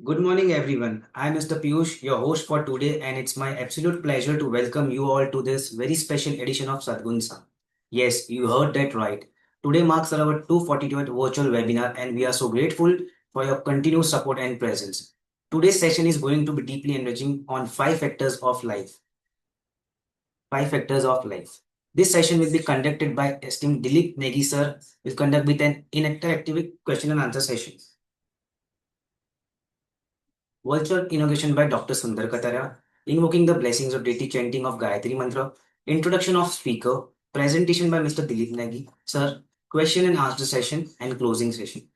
Good morning, everyone. I'm Mr. Piyush, your host for today, and it's my absolute pleasure to welcome you all to this very special edition of Sadgun Sang. Yes, you heard that right. Today marks our 242th virtual webinar, and we are so grateful for your continued support and presence. Today's session is going to be deeply enriching on five factors of life. Five factors of life. This session will be conducted by esteemed Dilip Negi sir. Will conduct with an interactive question and answer session. Virtual inauguration by Dr. Sundar Kataria, invoking the blessings of deity chanting of Gayatri Mantra, introduction of speaker, presentation by Mr. Dilip Nagi, sir, question and answer session, and closing session.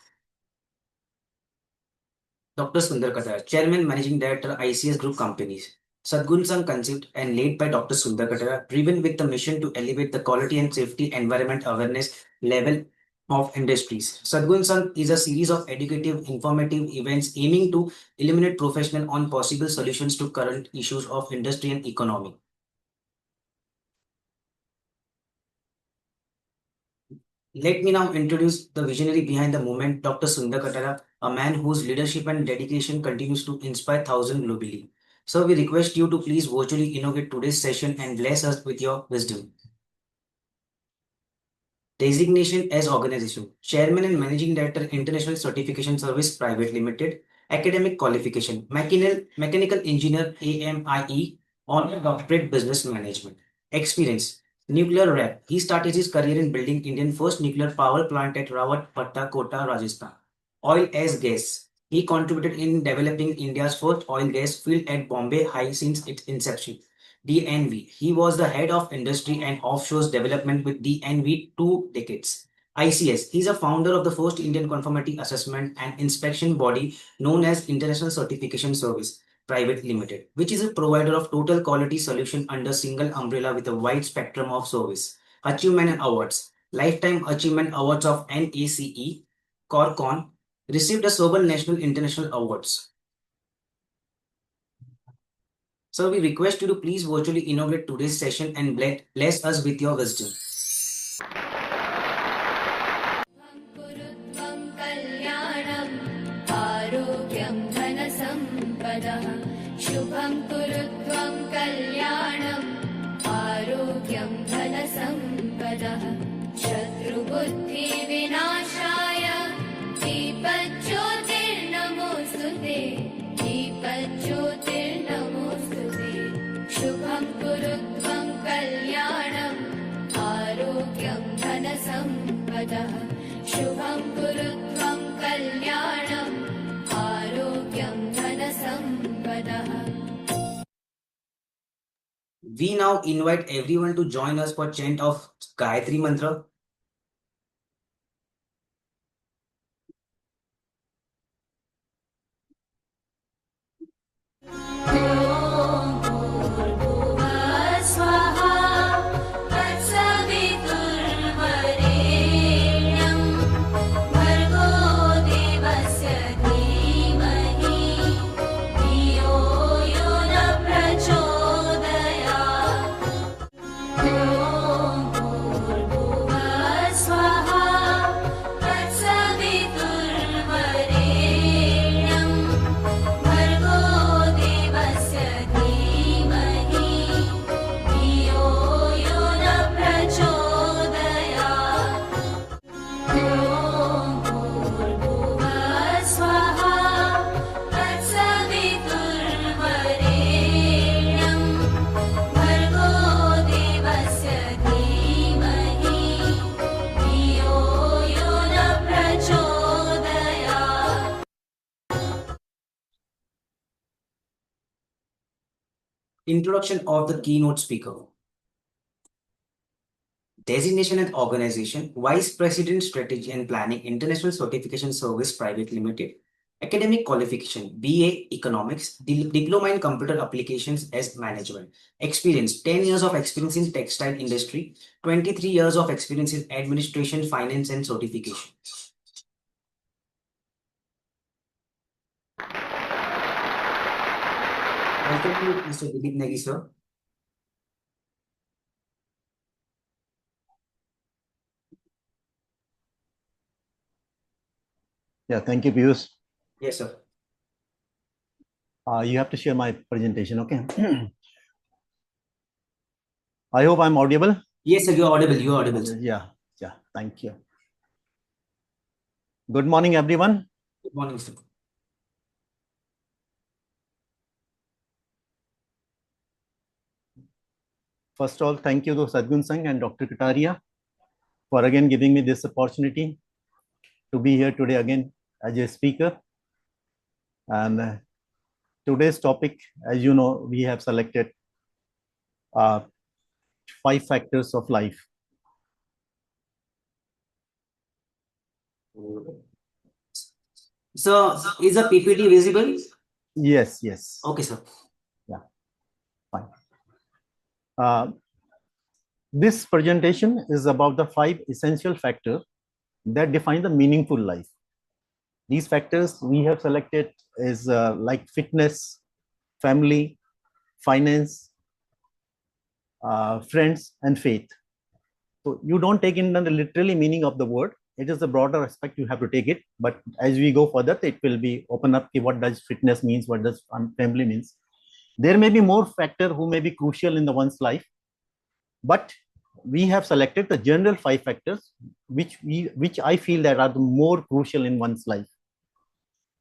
Dr. Sundar Kataria, Chairman, Managing Director, ICS Group Companies. Sadgun Sang conceived and led by Dr. Sundar Kataria, driven with the mission to elevate the quality and safety environment awareness level of industries. Sadgun Sang is a series of educative, informative events aiming to illuminate professional on possible solutions to current issues of industry and economy. Let me now introduce the visionary behind the movement, Dr. Sundar Katara, a man whose leadership and dedication continues to inspire thousands globally. So we request you to please virtually inaugurate today's session and bless us with your wisdom. Designation as organization, Chairman and Managing Director, International Certification Service Private Limited. Academic qualification, Mechanical Engineer, AMIE, Honor Doctorate Business Management. Experience, nuclear rep. He started his career in building Indian first nuclear power plant at Rawatpatta, Kota, Rajasthan. Oil as gas. He contributed in developing India's first oil gas field at Bombay High since its inception. DNV. He was the head of industry and offshore development with DNV 2 decades. ICS. He's a founder of the first Indian conformity assessment and inspection body known as International Certification Service Private Limited, which is a provider of total quality solution under single umbrella with a wide spectrum of service. Achievement and awards. Lifetime Achievement Awards of NACE, Corcon, received a several national international awards. So we request you to please virtually inaugurate today's session and bless us with your wisdom. शुभं कुरु त्वं कल्याणम् आरोग्यं धनसम्पदः शत्रुबुद्धिविनाशाय दीपज्योतिर्नमोऽस्तु ते दीपज्योतिर्नमोऽस्तु ते शुभं कुरु त्वं कल्याणम् आरोग्यं धनसम्पदः शुभं कुरु त्वं कल्याणम् आरोग्यं धनसम्पदः. We now invite everyone to join us for chant of Gayatri Mantra. Introduction of the keynote speaker. Designation and organization, Vice President Strategy and Planning, International Certification Service Private Limited. Academic qualification, BA Economics, Diploma in Computer Applications as Management. Experience, 10 years of experience in textile industry, 23 years of experience in administration, finance and certification. Welcome to Mr. Dilip Negi, sir. Yeah, thank you, Piyush. Yes, sir. You have to share my presentation, okay? I hope I'm audible. Yes, sir, you're audible. You're audible. Yeah, thank you. Good morning, everyone. Good morning, sir. First of all, thank you to Sadgun Singh and Dr. Kataria for again giving me this opportunity to be here today again as a speaker. And today's topic, as you know, we have selected 5 factors of life. So, is the PPT visible? Yes. Okay, sir. Yeah, fine. This presentation is about the 5 essential factors that define the meaningful life. These factors we have selected is like fitness, family, finance, friends, and faith. So you don't take in the literally meaning of the word. It is a broader aspect, you have to take it. But as we go further, it will be open up. What does fitness means? What does family means? There may be more factors who may be crucial in the one's life, but we have selected the general 5 factors which I feel that are the more crucial in one's life.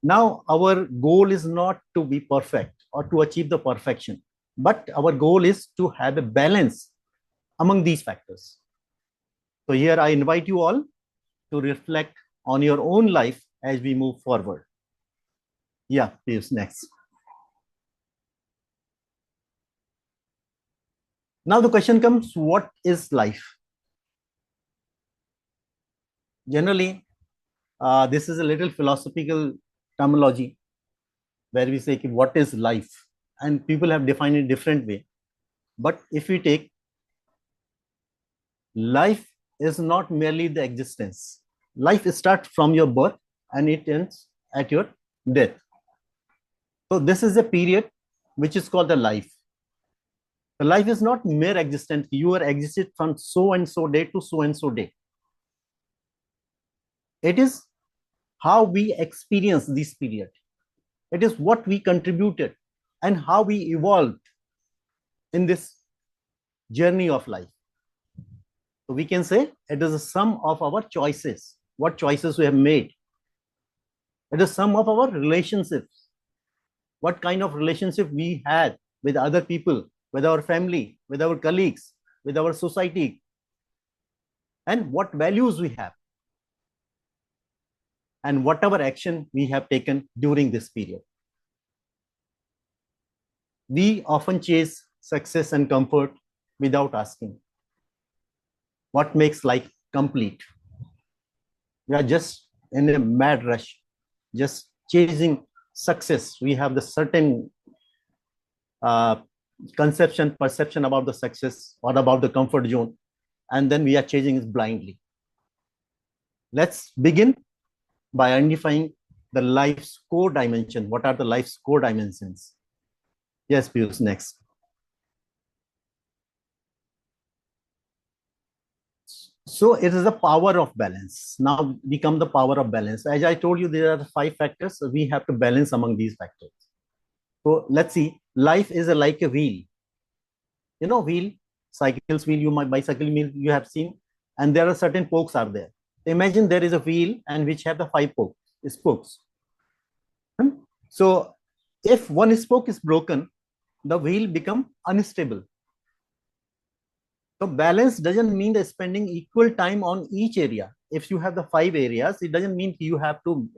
Now, our goal is not to be perfect or to achieve the perfection, but our goal is to have a balance among these factors. So here I invite you all to reflect on your own life as we move forward. Yeah, please, next. Now the question comes, what is life? Generally, this is a little philosophical terminology where we say, what is life? And people have defined it different way. But if we take, life is not merely the existence. Life starts from your birth and it ends at your death. So this is a period which is called the life. The life is not mere existence. You are existed from so and so day to so and so day. It is how we experience this period. It is what we contributed and how we evolved in this journey of life. So we can say it is a sum of our choices, what choices we have made. It is sum of our relationships, what kind of relationship we had with other people, with our family, with our colleagues, with our society, and what values we have, and whatever action we have taken during this period. We often chase success and comfort without asking, what makes life complete? We are just in a mad rush, just chasing success. We have the certain conception, perception about the success or about the comfort zone, and then we are chasing it blindly. Let's begin by identifying the life's core dimension. What are the life's core dimensions? Yes, Piyush, next. So it is the power of balance. Now become the power of balance. As I told you, there are 5 factors. So we have to balance among these factors. So let's see. Life is like a wheel. You know, wheel, cycles wheel, bicycle wheel you have seen, and there are certain spokes are there. Imagine there is a wheel and which have the 5 spokes. So if one spoke is broken, the wheel become unstable. So balance doesn't mean the spending equal time on each area. If you have the 5 areas, it doesn't mean you have to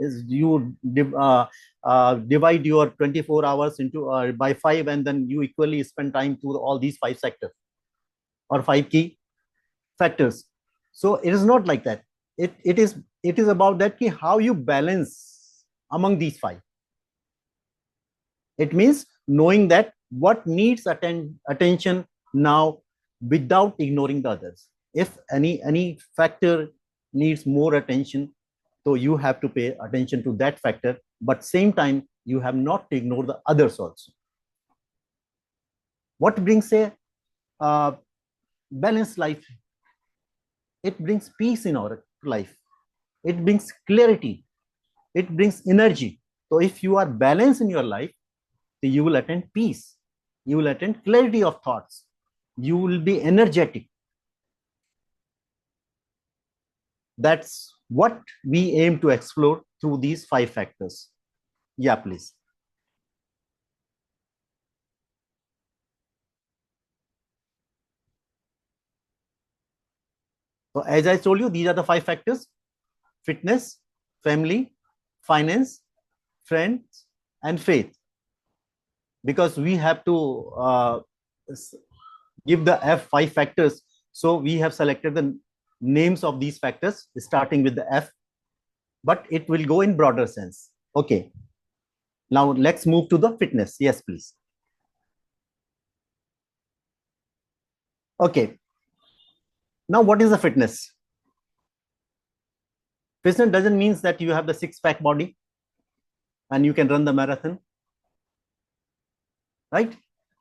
divide your 24 hours into by 5 and then you equally spend time to all these 5 sectors or 5 key factors. So it is not like that. It is about that how you balance among these 5. It means knowing that what needs attention now without ignoring the others. If any factor needs more attention, so you have to pay attention to that factor, but same time you have not to ignore the others also. What brings a balanced life? It brings peace in our life. It brings clarity. It brings energy. So if you are balanced in your life, you will attain peace. You will attain clarity of thoughts. You will be energetic. That's what we aim to explore through these 5 factors. Yeah, please. So as I told you, these are the 5 factors: fitness, family, finance, friends, and faith. Because we have to give the F5 factors. So we have selected the names of these factors starting with the F, but it will go in broader sense. Okay. Now let's move to the fitness. Yes, please. Okay. Now what is the fitness? Fitness doesn't mean that you have the 6-pack body and you can run the marathon, right?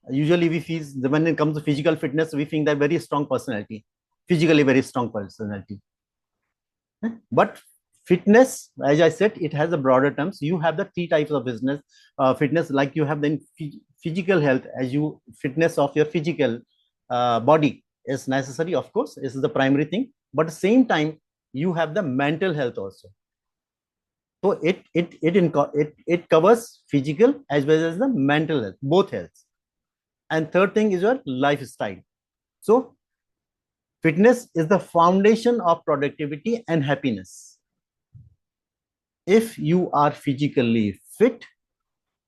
Usually we feel when it comes to physical fitness, we think that very strong personality, physically very strong personality. But fitness, as I said, it has a broader terms. You have the 3 types of business fitness, like you have the physical health, as you fitness of your physical body is necessary, of course. This is the primary thing. But at the same time, you have the mental health also. So it covers physical as well as the mental health, both healths. And third thing is your lifestyle. So fitness is the foundation of productivity and happiness. If you are physically fit,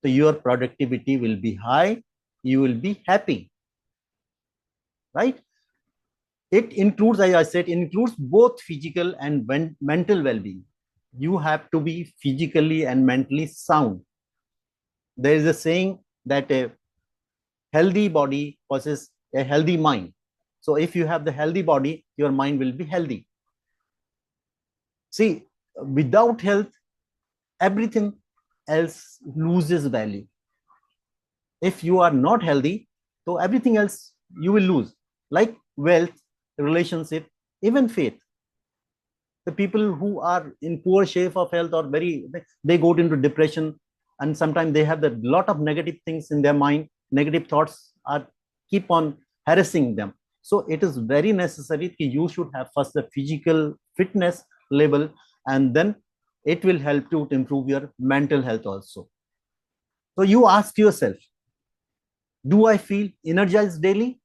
so your productivity will be high, you will be happy, right? It includes, as I said, includes both physical and mental well-being. You have to be physically and mentally sound. There is a saying that a healthy body possesses a healthy mind. So if you have the healthy body, your mind will be healthy. See, without health, everything else loses value. If you are not healthy, so everything else you will lose, like wealth, relationship, even faith. The people who are in poor shape of health or they go into depression, and sometimes they have a lot of negative things in their mind. Negative thoughts are keep on harassing them. So it is very necessary that you should have first the physical fitness level, and then it will help you to improve your mental health also. So you ask yourself, do I feel energized daily,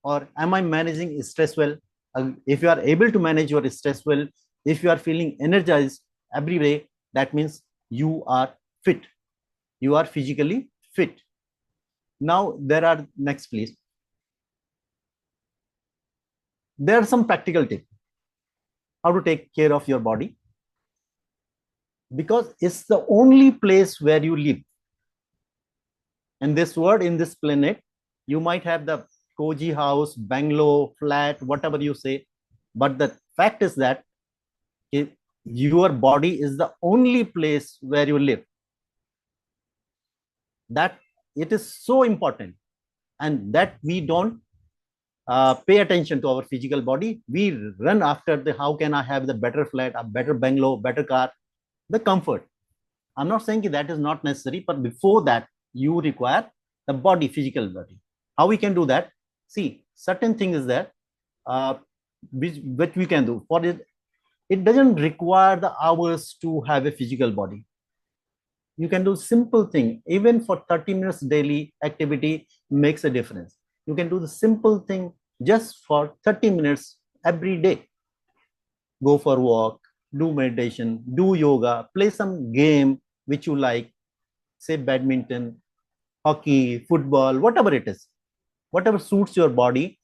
or am I managing stress well? If you are able to manage your stress well, if you are feeling energized every day, that means you are fit. You are physically fit. Now there are, next please. There are some practical tips how to take care of your body, because it's the only place where you live. In this world, in this planet, you might have the cozy house, bungalow, flat, whatever you say, but the fact is that your body is the only place where you live. That it is so important, and that we don't pay attention to our physical body. We run after the how can I have the better flat, a better bungalow, better car, the comfort. I'm not saying that is not necessary, but before that, you require the body, physical body. How we can do that? See, certain thing is there, which we can do. For it, it doesn't require the hours to have a physical body. You can do simple thing. Even for 30 minutes daily activity makes a difference. You can do the simple thing just for 30 minutes every day. Go for a walk, do meditation, do yoga, play some game which you like, say badminton, hockey, football, whatever it is, whatever suits your body,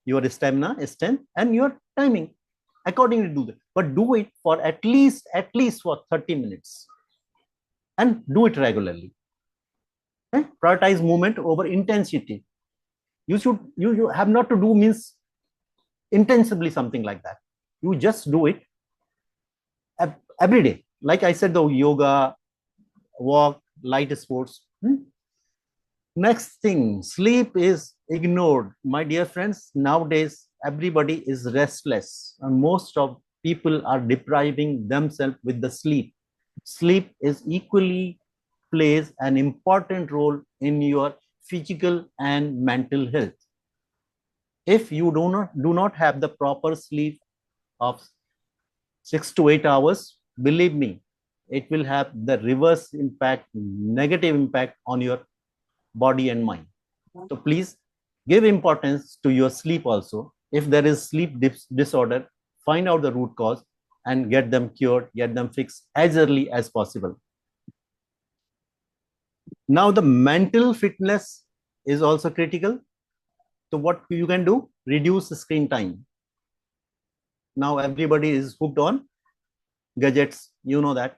your stamina, strength, and your timing. Accordingly, do that. But do it for at least for 30 minutes, and do it regularly. Prioritize movement over intensity. You have not to do means intensively something like that. You just do it every day. Like I said, the yoga, walk, light sports. Next thing, sleep is ignored. My dear friends, nowadays everybody is restless, and most of people are depriving themselves with the sleep. Sleep is equally plays an important role in your physical and mental health. If you do not have the proper sleep of 6 to 8 hours, believe me, it will have the reverse impact, negative impact on your body and mind. So please give importance to your sleep also. If there is sleep disorder, find out the root cause and get them cured, get them fixed as early as possible. Now the mental fitness is also critical. So what you can do, reduce screen time. Now everybody is hooked on gadgets. You know that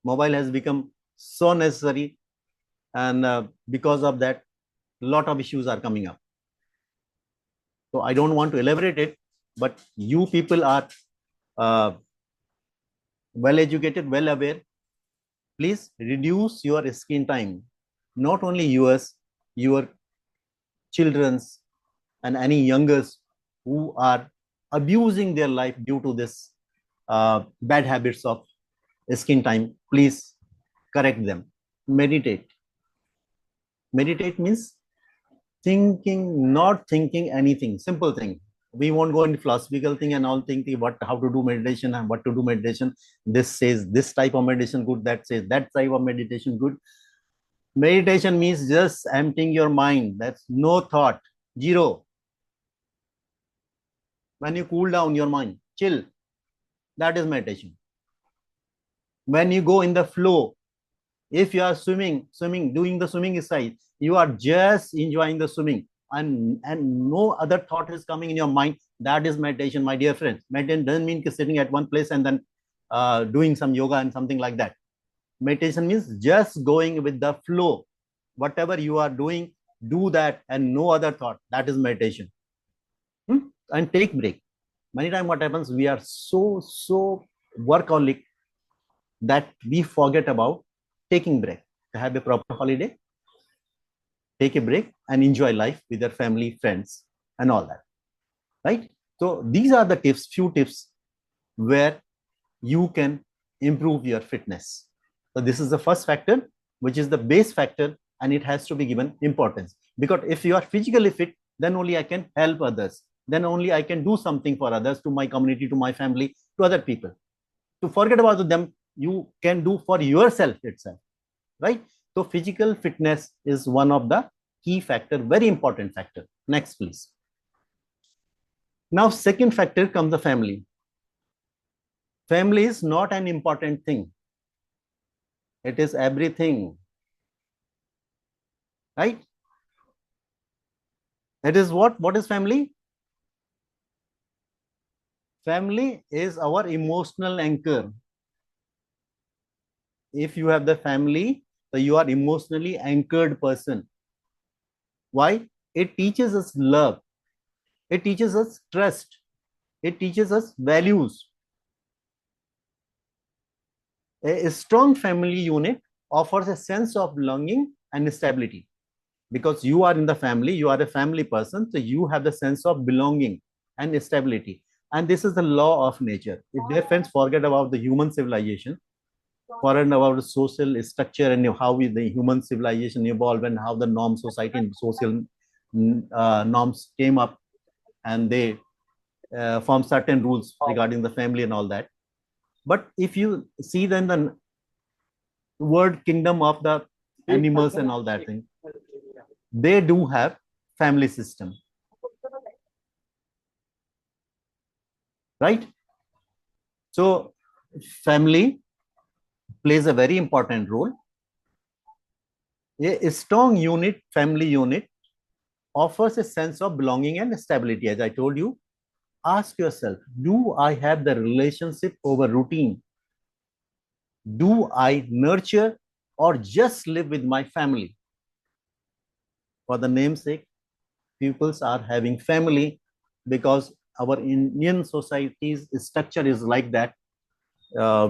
mobile has become so necessary, and because of that, a lot of issues are coming up. So I don't want to elaborate it, but you people are well educated, well aware. Please reduce your screen time. Not only yours, your children's and any youngers who are abusing their life due to this bad habits of screen time. Please correct them. Meditate. Meditate means thinking, not thinking anything. Simple thing. We won't go into philosophical thing and all thinking how to do meditation and what to do meditation. This says this type of meditation good, that says that type of meditation good. Meditation means just emptying your mind. That's no thought, zero. When you cool down your mind, chill, that is meditation. When you go in the flow, if you are swimming, doing the swimming exercise, you are just enjoying the swimming and no other thought is coming in your mind, that is meditation, my dear friends. Meditation doesn't mean sitting at one place and then doing some yoga and something like that. Meditation means just going with the flow. Whatever you are doing, do that and no other thought. That is meditation. And take break. Many times what happens, we are so workaholic that we forget about taking break. To have a proper holiday, take a break and enjoy life with your family, friends, and all that. Right? So these are the tips, few tips where you can improve your fitness. So this is the first factor, which is the base factor, and it has to be given importance. Because if you are physically fit, then only I can help others. Then only I can do something for others, to my community, to my family, to other people. To forget about them, you can do for yourself itself, right? So physical fitness is one of the key factor, very important factor. Next, please. Now, second factor comes the family. Family is not an important thing. It is everything, right? It is what? What is family? Family is our emotional anchor. If you have the family, so you are emotionally anchored person. Why? It teaches us love. It teaches us trust. It teaches us values. A strong family unit offers a sense of belonging and stability. Because you are in the family, you are a family person, so you have the sense of belonging and stability. And this is the law of nature. If their friends forget about the human civilization, forget about the social structure and how the human civilization evolved and how the norm society and social norms came up, and they form certain rules regarding the family and all that. But if you see then the word kingdom of the animals and all that thing, they do have family system, right? So family plays a very important role. A strong unit, family unit, offers a sense of belonging and stability. As I told you, ask yourself, do I have the relationship over routine? Do I nurture or just live with my family? For the namesake, peoples are having family because our Indian society's structure is like that.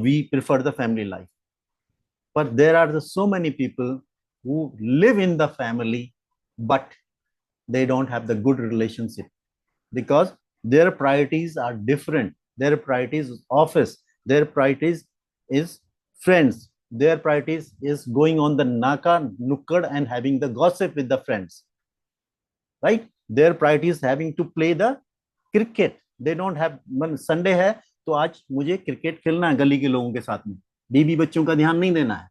We prefer the family life. But there are so many people who live in the family, but they don't have the good relationship because their priorities are different. Their priorities is office. Their priorities is friends. their priorities is going on the naka, nukkad and having the gossip with the friends, right? Their priorities having to play the cricket. They don't have, Sunday है तो आज मुझे cricket खेलना है गली के लोगों के साथ में, बीवी बच्चों का ध्यान नहीं देना है.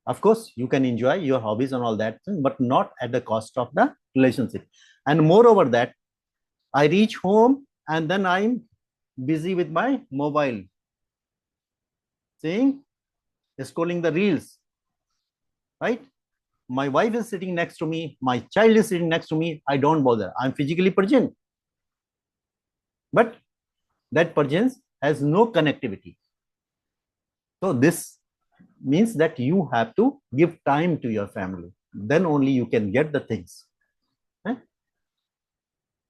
Of course, you can enjoy your hobbies and all that, but not at the cost of the relationship. And moreover that, I reach home and then I'm busy with my mobile, saying, scrolling the reels, right? My wife is sitting next to me, my child is sitting next to me, I don't bother. I'm physically present. But that presence has no connectivity. So this means that you have to give time to your family. Then only you can get the things.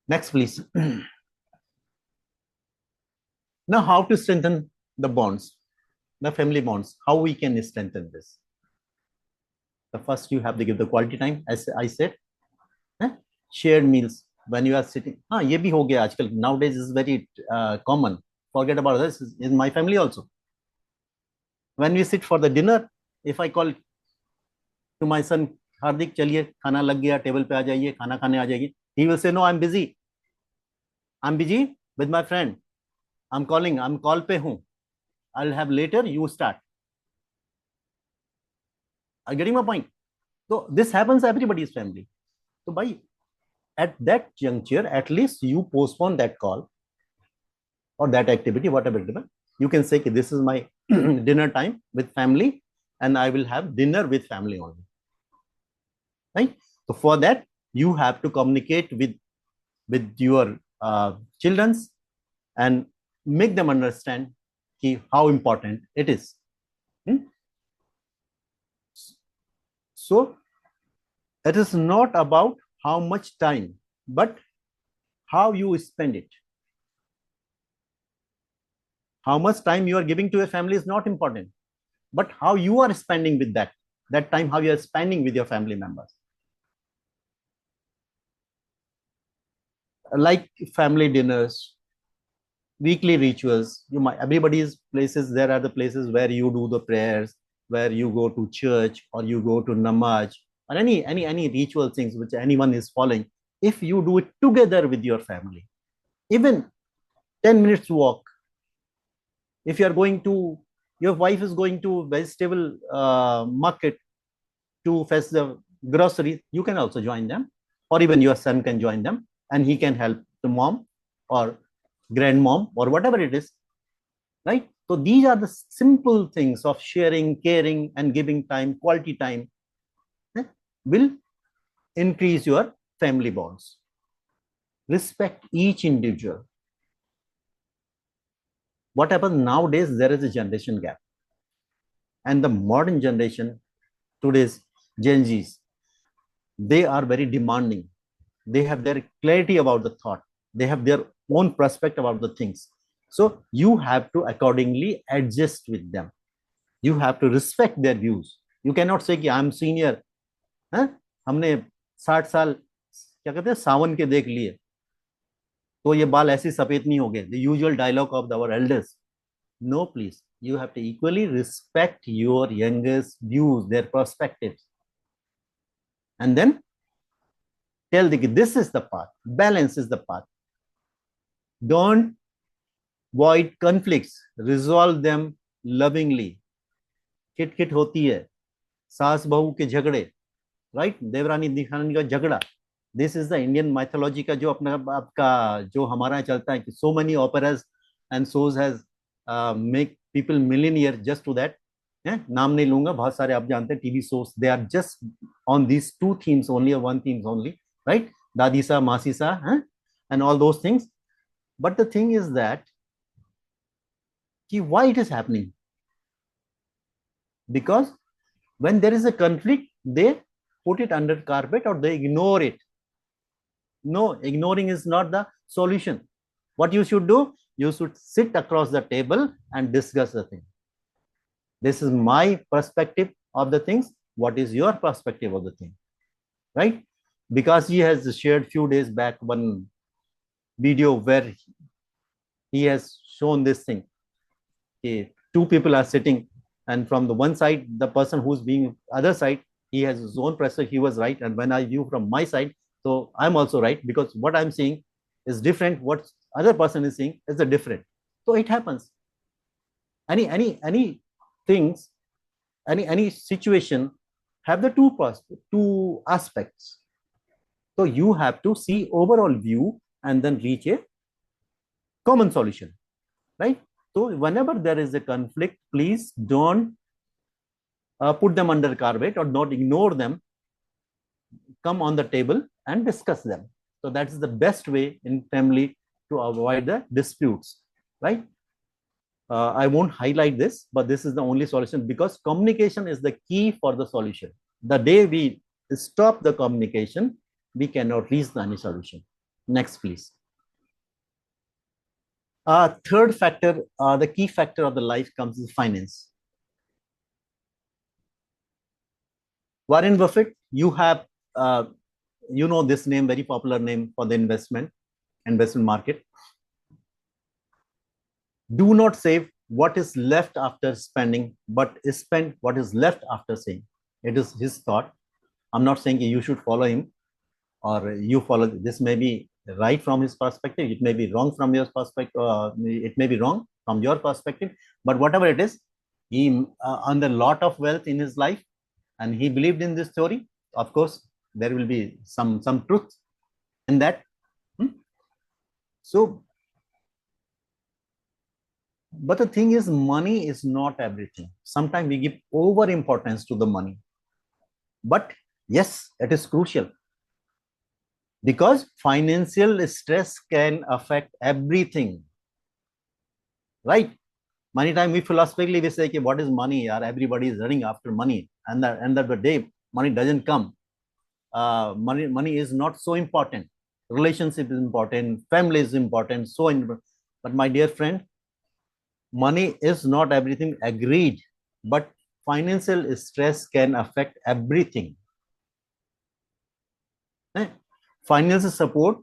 Next, please. Now, how to strengthen the bonds, the family bonds? How we can strengthen this? The first, you have to give the quality time, as I said. Shared meals when you are sitting. ये भी हो गया आजकल. Nowadays is very common. Forget about this. In my family also. When we sit for the dinner, if I call to my son, Hardik, चलिए खाना लग गया, table पे आ जाइए, खाना खाने आ जाइए. He will say, no, I'm busy. I'm busy with my friend. I'm calling. I'm call पे हूँ. I'll have later. You start. Are you getting my point? So this happens everybody's family. So by at that juncture, at least you postpone that call or that activity, whatever it is. You can say, this is my dinner time with family, and I will have dinner with family only. Right? So for that, you have to communicate with your children and make them understand how important it is. So it is not about how much time, but how you spend it. How much time you are giving to your family is not important, but how you are spending with that time, how you are spending with your family members. Like family dinners, weekly rituals. Everybody's places, there are the places where you do the prayers, where you go to church or you go to namaz, or any ritual things which anyone is following. If you do it together with your family, even 10 minutes walk. If you are going to, your wife is going to vegetable market to fetch the groceries, you can also join them, or even your son can join them, and he can help the mom or grandmom or whatever it is, right? So these are the simple things of sharing, caring, and giving time, quality time, will increase your family bonds. Respect each individual. What happens nowadays, there is a generation gap. And the modern generation, today's Gen Zs, they are very demanding. They have their clarity about the thought. They have their own perspective about the things. So you have to accordingly adjust with them. You have to respect their views. You cannot say कि I'm senior. हमने 60 साल क्या कहते हैं सावन के देख लिए तो ये बाल ऐसे सफेद नहीं हो गए. The usual dialogue of our elders. No, please. You have to equally respect your youngest views, their perspectives, and then tell them this is the path. Balance is the path. Don't avoid conflicts. Resolve them lovingly. खिट होती है, सास बहू के झगड़े, right? देवरानी दिखानी का झगड़ा. This is the Indian mythology का जो अपना आपका जो हमारा चलता है कि so many operas and shows has make people millionaire just to that. नाम नहीं लूंगा, बहुत सारे आप जानते हैं TV shows. They are just on these two themes only or one themes only, right? दादी सा, मासी सा, and all those things. But the thing is that why it is happening? Because when there is a conflict, they put it under carpet or they ignore it. No, ignoring is not the solution. What you should do, you should sit across the table and discuss the thing. This is my perspective of the things. What is your perspective of the thing? Right? Because he has shared few days back one video where he has shown this thing. Okay, two people are sitting And from the one side, the person who's being other side, he has his own pressure, he was right. And when I view from my side, so I'm also right, because what I'm seeing is different, what other person is seeing is a different. So it happens. Any things, any situation have the two aspects. So you have to see overall view and then reach a common solution, right? So whenever there is a conflict, please don't put them under carpet or not ignore them. Come on the table and discuss them. So that is the best way in family to avoid the disputes, right? I won't highlight this, but this is the only solution, because communication is the key for the solution. The day we stop the communication, we cannot reach any solution. Next, please. Third factor, the key factor of the life comes is finance. Warren Buffett, you have, you know this name, very popular name for the investment market. Do not save what is left after spending, but spend what is left after saving. It is his thought. I'm not saying you should follow him or you follow. This may be right from his perspective. It may be wrong from your perspective. It may be wrong from your perspective. But whatever it is, he earned a lot of wealth in his life, and he believed in this theory. Of course, there will be some truth in that. So, but the thing is, money is not everything. Sometimes we give over importance to the money. But yes, it is crucial, because financial stress can affect everything, right? Many times we philosophically we say, what is money? Everybody is running after money, and at the end of the day, money doesn't come. Money is not so important. Relationship is important, family is important, so important. But my dear friend, money is not everything, agreed, but financial stress can affect everything. Financial support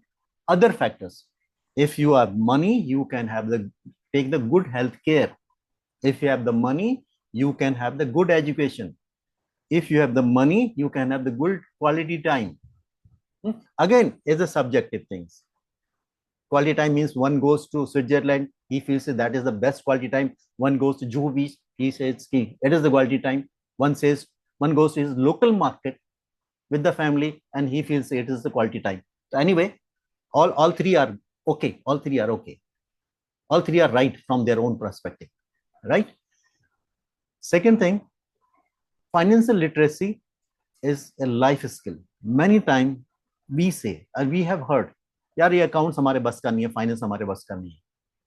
other factors. If you have money, you can have take the good health care. If you have the money, you can have the good education. If you have the money, you can have the good quality time. Again, it's a subjective things. Quality time means one goes to Switzerland, he feels that is the best quality time. One goes to Juhu Beach, he says it is the quality time. One goes to his local market with the family, and he feels it is the quality time. So anyway, all three are okay. All three are okay. All three are right from their own perspective, right? Second thing, financial literacy is a life skill. Many times we say, and we have heard, यार ये accounts हमारे बस का नहीं है, finance हमारे बस का नहीं है.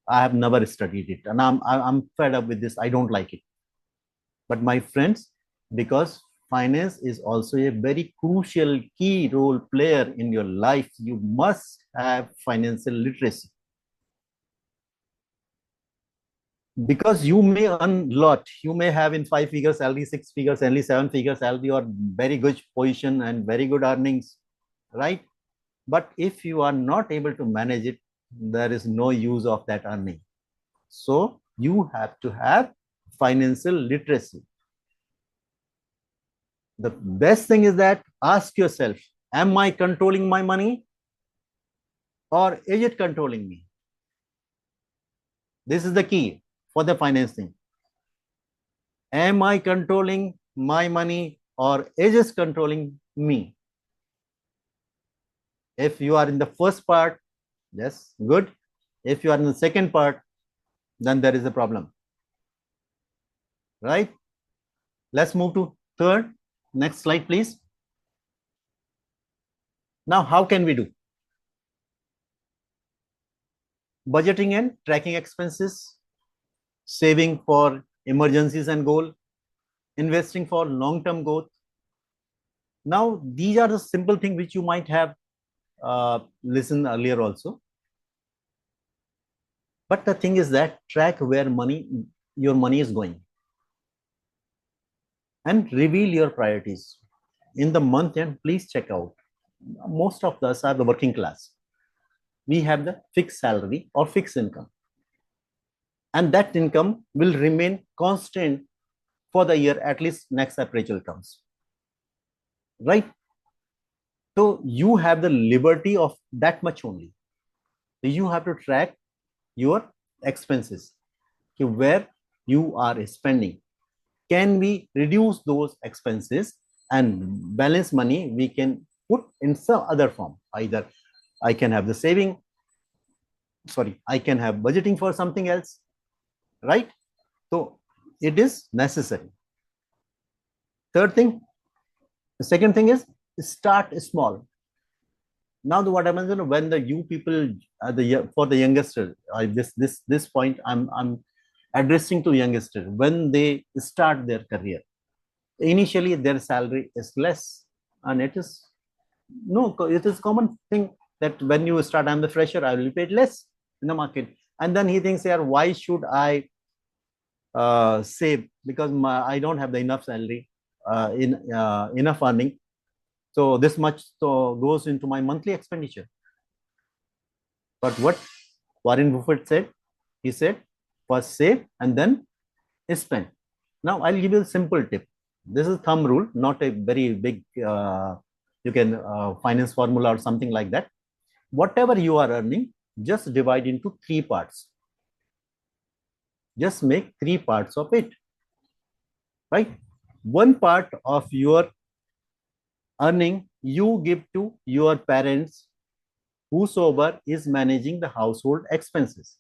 I have never studied it, and I'm fed up with this. I don't like it. But my friends, because finance is also a very crucial key role player in your life, you must have financial literacy. Because you may earn a lot, you may have in 5-figure salary, 6-figure salary, 7-figure salary, or very good position and very good earnings, right? But if you are not able to manage it, there is no use of that earning. So you have to have financial literacy. The best thing is that ask yourself, am I controlling my money, or is it controlling me? This is the key for the financing. Am I controlling my money, or is it controlling me? If you are in the first part, yes, good. If you are in the second part, then there is a problem, right? Let's move to third. Next slide, please. Now, how can we do? Budgeting and tracking expenses, saving for emergencies and goal, investing for long-term growth. Now, these are the simple things which you might have listened earlier also. But the thing is that track where your money is going, and reveal your priorities. In the month end, please check out. Most of us are the working class. We have the fixed salary or fixed income, and that income will remain constant for the year, at least next appraisal comes, right? So you have the liberty of that much only. So you have to track your expenses, where you are spending. Can we reduce those expenses and balance money we can put in some other form? Either I can have the saving, I can have budgeting for something else, right? So it is necessary. Third thing, the second thing is start small. Now what happens when the you people, for the youngster, this point I'm addressing to youngsters. When they start their career, initially their salary is less, and it is common thing that when you start, I'm the fresher, I will be paid less in the market, and then he thinks, yeah, why should I save, because I don't have the enough salary, enough earning, so this much goes into my monthly expenditure. But what Warren Buffett said, he said, first save and then spend. Now I'll give you a simple tip. This is thumb rule, not a very big you can finance formula or something like that. Whatever you are earning, just divide into 3 parts. Just make 3 parts of it, right? 1 part of your earning you give to your parents, whosoever is managing the household expenses,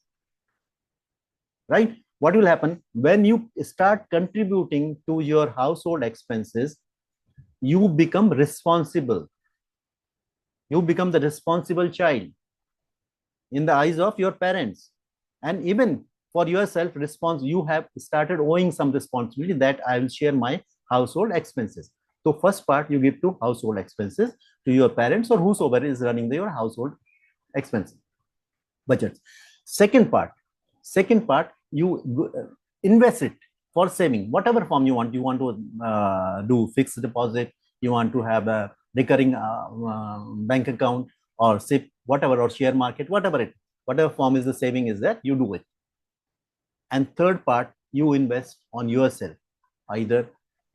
right? What will happen when you start contributing to your household expenses? You become responsible. You become the responsible child in the eyes of your parents, and even for yourself, you have started owing some responsibility that I will share my household expenses. So first part you give to household expenses to your parents or whosoever is running your household expenses budgets. Second part you invest it for saving, whatever form you want. You want to do fixed deposit, you want to have a recurring bank account, or SIP, whatever, or share market, whatever form is the saving is that you do it. And third part, you invest on yourself, either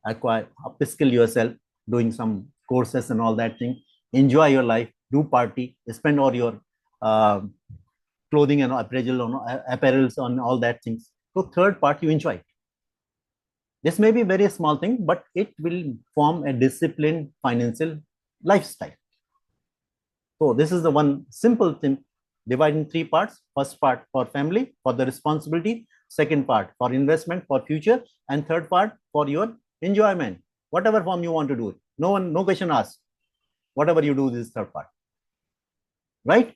acquire, upskill yourself, doing some courses and all that thing, enjoy your life, do party, spend all your clothing and apparel on apparels on all that things. So third part, you enjoy it. This may be a very small thing, but it will form a disciplined financial lifestyle. So this is the one simple thing. Divide in 3 parts. First part for family, for the responsibility. Second part for investment, for future. And third part for your enjoyment. Whatever form you want to do it. No question asked. Whatever you do, this is third part. Right?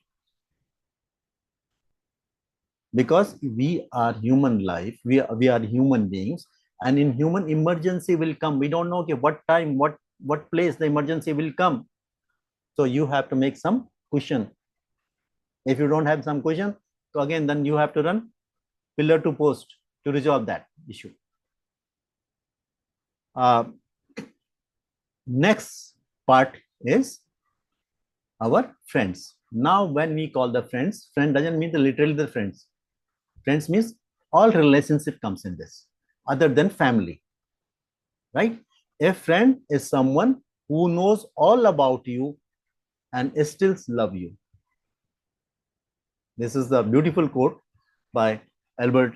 Because we are human life, we are human beings, and in human, emergency will come. We don't know, okay, what time, what place the emergency will come. So you have to make some cushion. If you don't have some cushion, so again, then you have to run pillar to post to resolve that issue. Next part is our friends. Now, when we call the friends, friend doesn't mean literally the friends. Friends means all relationship comes in this, other than family, right? A friend is someone who knows all about you and still love you. This is the beautiful quote by Albert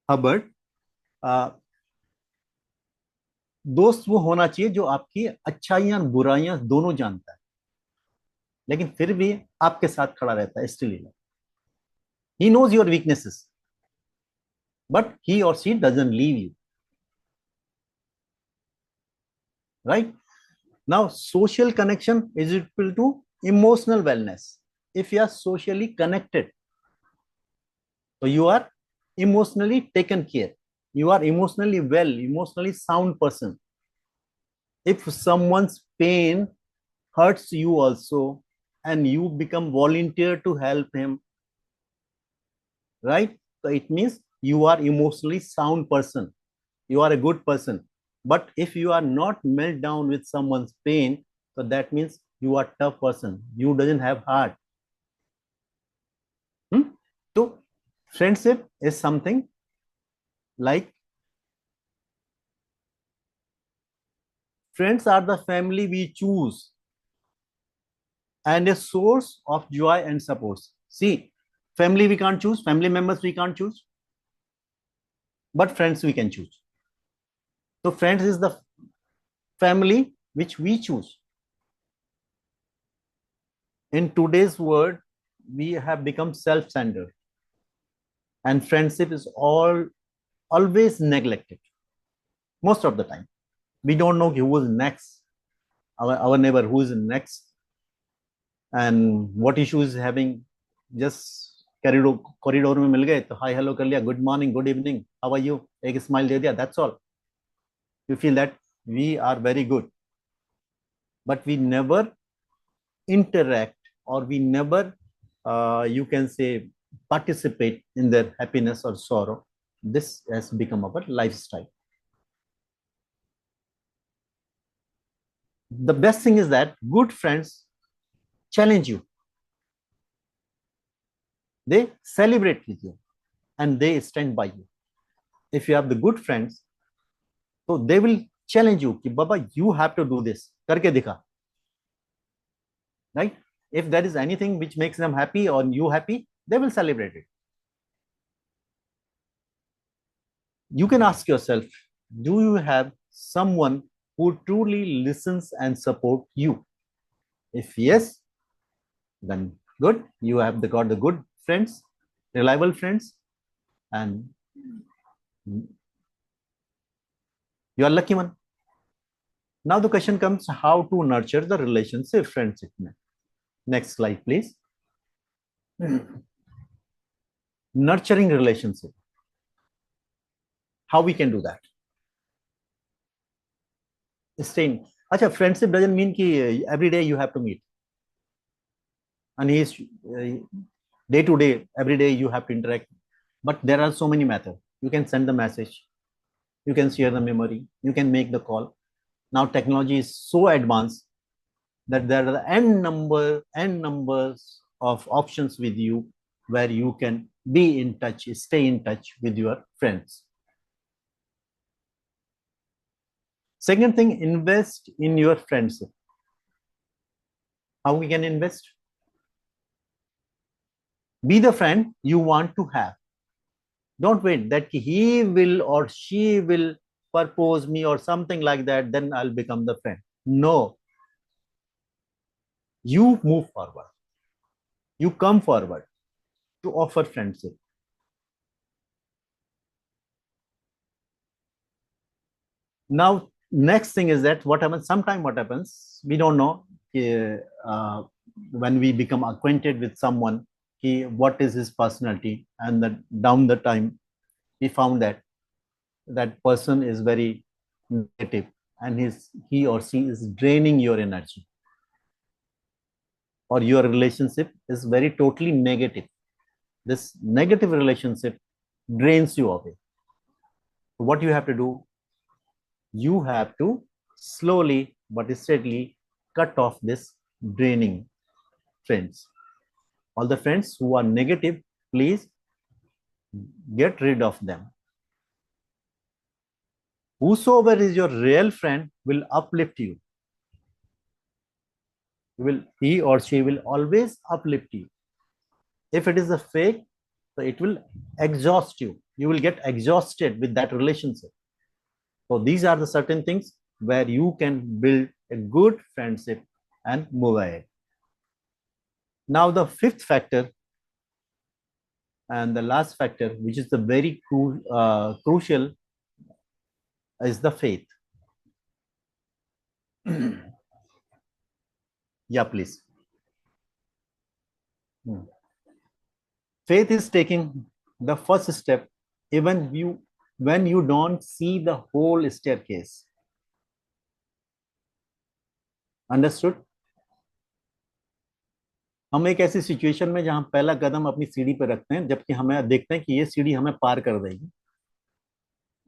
Hubbard. दोस्त वो होना चाहिए जो आपकी अच्छाइयां बुराइयां दोनों जानता है, लेकिन फिर भी आपके साथ खड़ा रहता है. Still he knows your weaknesses, but he or she doesn't leave you. Right? Now, social connection is equal to emotional wellness. If you are socially connected, so you are emotionally taken care. You are emotionally well, emotionally sound person. If someone's pain hurts you also, and you become volunteer to help him, right? So it means you are emotionally sound person. You are a good person. But if you are not melt down with someone's pain, so that means you are tough person. You doesn't have heart. So friendship is something like Friends are the family we choose and a source of joy and support. See, family we can't choose, family members we can't choose, but friends we can choose. So friends is the family which we choose. In today's world, we have become self-centered, and friendship is always neglected. Most of the time, we don't know who is next, our neighbor who is next, and what issue is having. Just corridor में मिल गए तो hi hello कर लिया, good morning, good evening, how are you, एक smile दे दिया, that's all. You feel that we are very good, but we never interact, or we never you can say participate in their happiness or sorrow. This has become our lifestyle. The best thing is that good friends challenge you, they celebrate with you, and they stand by you. If you have the good friends, so they will challenge you, ki baba you have to do this, karke dikha, right? If there is anything which makes them happy or you happy, they will celebrate it. You can ask yourself, do you have someone who truly listens and support you? If yes, then good, you have got the good friends, reliable friends, and you are lucky one. Now the question comes, how to nurture the relationship, friendship. Next slide, please. Nurturing relationship. How we can do that? Staying. Acha, friendship doesn't mean ki every day you have to meet. And he's day to day, every day you have to interact. But there are so many methods. You can send the message, you can share the memory, you can make the call. Now technology is so advanced that there are n numbers of options with you where you can be in touch, stay in touch with your friends. Second thing, invest in your friendship. How we can invest? Be the friend you want to have. Don't wait that he will or she will propose me or something like that, then I'll become the friend. No. You move forward. You come forward to offer friendship. Now, next thing is that what happens, sometime what happens, we don't know when we become acquainted with someone, what is his personality, and then down the time, we found that that person is very negative and he or she is draining your energy, or your relationship is very totally negative. This negative relationship drains you away. What you have to do, you have to slowly but steadily cut off this draining friends. All the friends who are negative, please get rid of them. Whosoever is your real friend will uplift you. He or she will always uplift you. If it is a fake, so it will exhaust you. You will get exhausted with that relationship. So these are the certain things where you can build a good friendship and move ahead. Now the fifth factor and the last factor, which is the very crucial, is the faith. Yeah, please. Faith is taking the first step even when you don't see the whole staircase. Understood? हम एक ऐसी situation में जहां पहला कदम अपनी सीढ़ी पर रखते हैं, जबकि हमें देखते हैं कि ये सीढ़ी हमें पार कर देगी,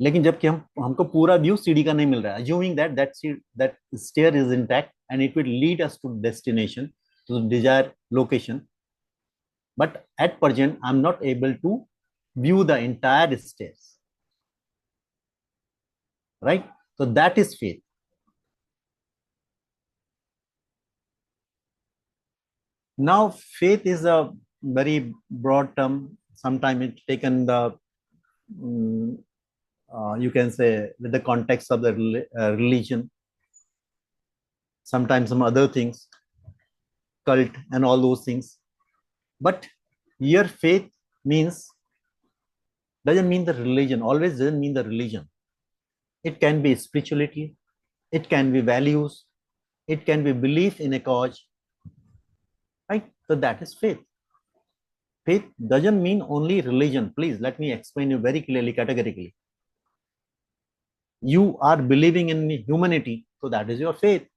लेकिन जबकि हमको पूरा व्यू सीढ़ी का नहीं मिल रहा है. Assuming that stair is intact and it will lead us to destination, to the desired location, but at present I'm not able to view the entire stairs. Right? So that is faith. Now faith is a very broad term. Sometimes it's taken the you can say with the context of the religion, sometimes some other things, cult and all those things. But here faith means, doesn't mean the religion, always doesn't mean the religion. It can be spirituality, it can be values, it can be belief in a cause, right? So that is faith. Faith doesn't mean only religion. Please let me explain you very clearly, categorically. You are believing in humanity, so that is your faith.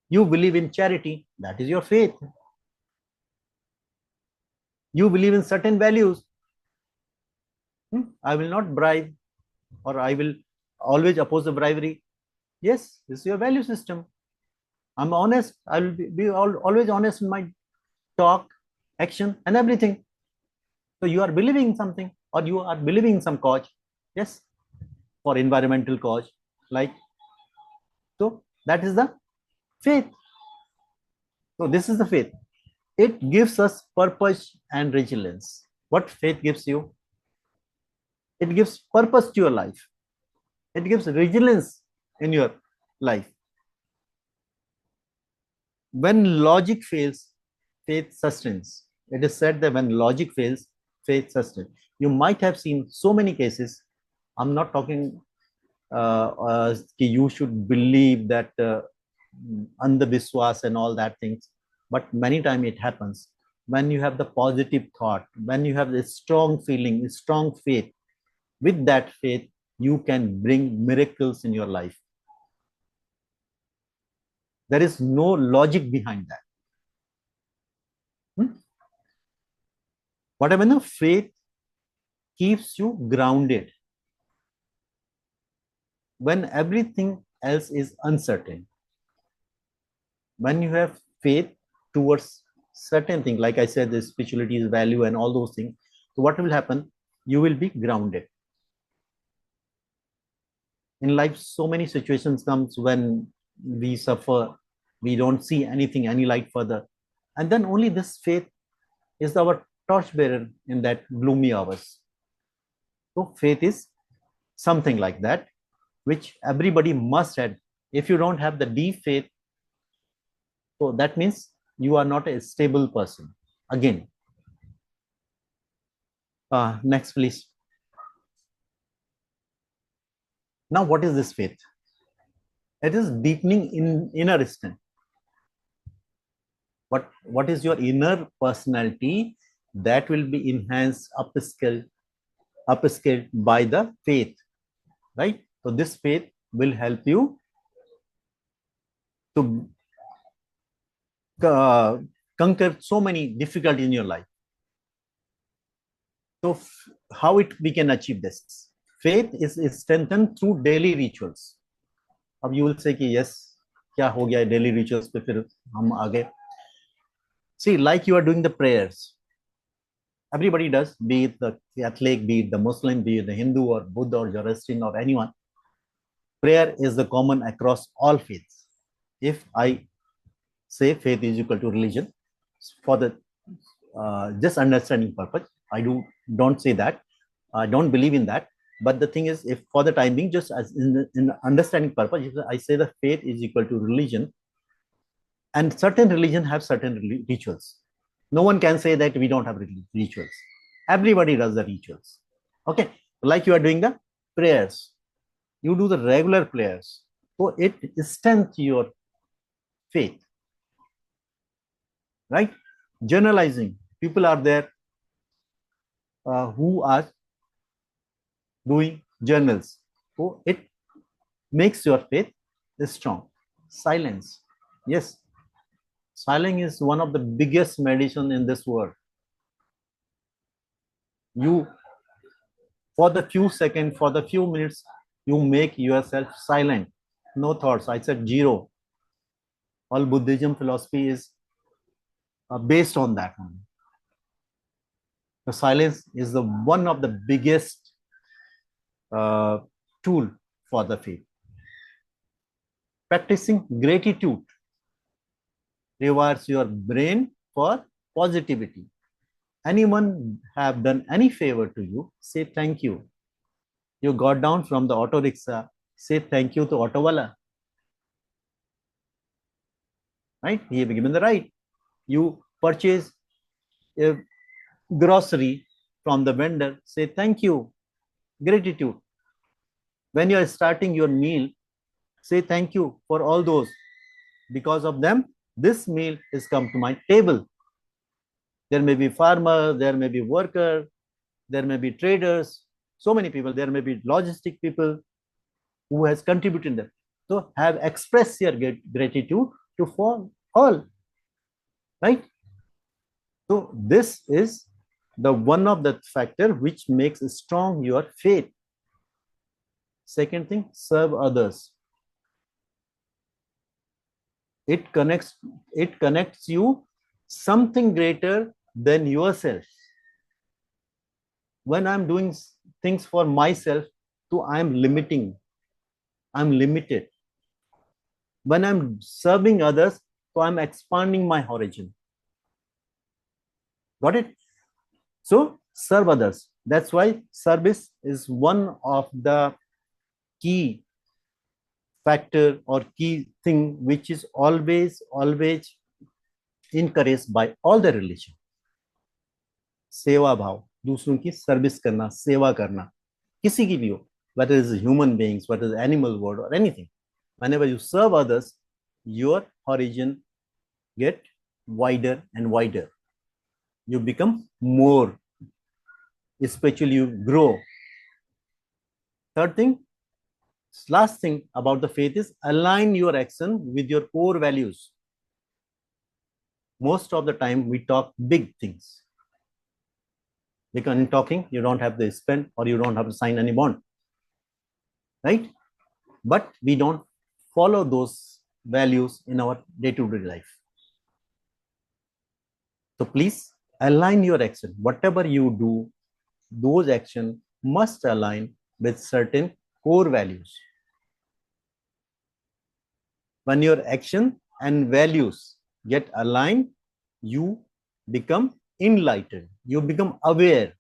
You believe in charity, that is your faith. You believe in certain values. I will not bribe, or I will always oppose the bribery. Yes, this is your value system. I'm honest. I will be always honest in my talk, action, and everything. So you are believing something, or you are believing some cause. Yes, for environmental cause, like, so that is the faith. So this is the faith. It gives us purpose and resilience. What faith gives you? It gives purpose to your life. It gives resilience in your life. When logic fails, faith sustains. It is said that when logic fails, faith sustains. You might have seen so many cases. I'm not talking you should believe that andhviswas and all that things, but many times it happens when you have the positive thought, when you have the strong feeling, strong faith. With that faith, you can bring miracles in your life. There is no logic behind that. Whatever the faith keeps you grounded when everything else is uncertain. When you have faith towards certain things, like I said, the spirituality is value and all those things, so what will happen? You will be grounded. In life, so many situations comes when we suffer, we don't see anything, any light further, and then only this faith is our torchbearer in that gloomy hours. So faith is something like that, which everybody must have. If you don't have the deep faith, so that means you are not a stable person. Again, next please. Now, what is this faith? It is deepening in inner strength. What is your inner personality that will be enhanced, upskilled by the faith, right? So this faith will help you to conquer so many difficulties in your life. So how we can achieve this? Faith is strengthened through daily rituals. अब you will say कि yes, क्या हो गया daily rituals पे फिर हम आगे. See, like you are doing the prayers. Everybody does, be it the Catholic, be it the Muslim, be it the Hindu or Buddha or Zoroastrian or anyone. Prayer is the common across all faiths. If I say faith is equal to religion, for the just understanding purpose, I don't say that. I don't believe in that. But the thing is, if for the time being, just as in understanding purpose, if I say that faith is equal to religion, and certain religion have certain rituals. No one can say that we don't have rituals. Everybody does the rituals. Okay, like you are doing the prayers, you do the regular prayers, so it strengthens your faith, right? Generalizing, people are there who are doing journals, so it makes your faith strong. Silence, yes, silence is one of the biggest medicine in this world. You, for the few seconds, for the few minutes, you make yourself silent, no thoughts. I said zero. All Buddhism philosophy is based on that one. The silence is the one of the biggest tool for the faith. Practicing gratitude rewires your brain for positivity. Anyone have done any favor to you, say thank you. You got down from the auto rickshaw, say thank you to auto wala. Right? He have given the right. You purchase a grocery from the vendor, say thank you, gratitude. When you are starting your meal, say thank you for all those. Because of them, this meal has come to my table. There may be farmer, there may be worker, there may be traders, so many people, there may be logistic people who has contributed them. So have expressed your gratitude to for all, right? So this is the one of the factor which makes strong your faith. Second thing, serve others. It connects you something greater than yourself. When I'm doing things for myself, so I'm limiting. I'm limited. When I'm serving others, so I'm expanding my horizon. Got it? So serve others. That's why service is one of the key factor or key thing which is always encouraged by all the religion. सेवा भाव, दूसरों की service करना, सेवा करना, किसी की भी हो, whether it is human beings, whether it is animal world or anything. Whenever you serve others, your horizon get wider and wider. You become more spiritually, you grow. Third thing, last thing about the faith is align your action with your core values. Most of the time we talk big things, because in talking you don't have to spend or you don't have to sign any bond, right? But we don't follow those values in our day-to-day life. So please align your action. Whatever you do, those actions must align with certain core values. When your action and values get aligned, you become enlightened. You become aware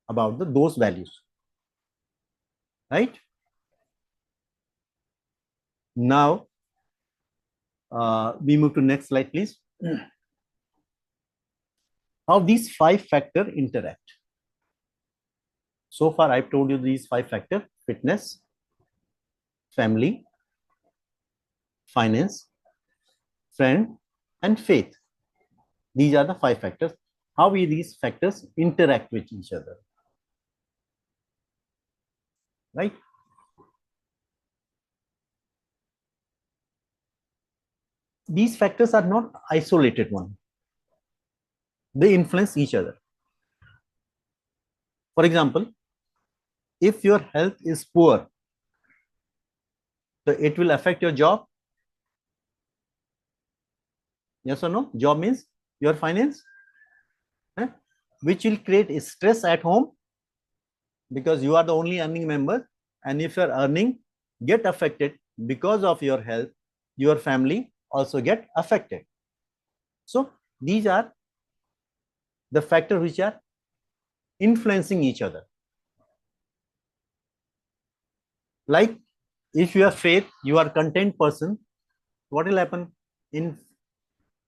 about those values. Right? Now, we move to next slide, please. How these 5 factors interact. So far, I've told you these 5 factors: fitness, family, finance, friend, and faith. These are the 5 factors. How these factors interact with each other. Right? These factors are not isolated one. They influence each other. For example, if your health is poor, so it will affect your job. Yes or no? Job means your finance, which will create stress at home because you are the only earning member. And if your earning get affected because of your health, your family also get affected. So these are the factors which are influencing each other. Like if you have faith, you are content person, what will happen in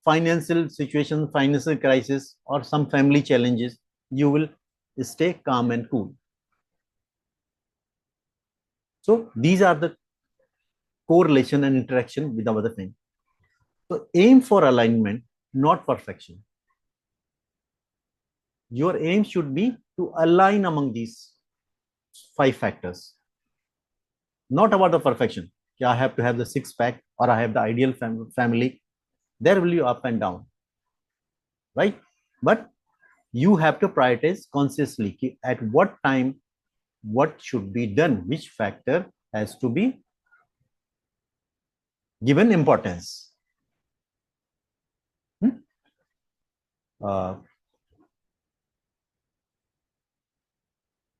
financial situation, financial crisis, or some family challenges? You will stay calm and cool. So these are the correlation and interaction with the other thing. So aim for alignment, not perfection. Your aim should be to align among these 5 factors. Not about the perfection. I have to have the 6-pack or I have the ideal family. There will be up and down, right? But you have to prioritize consciously at what time, what should be done, which factor has to be given importance.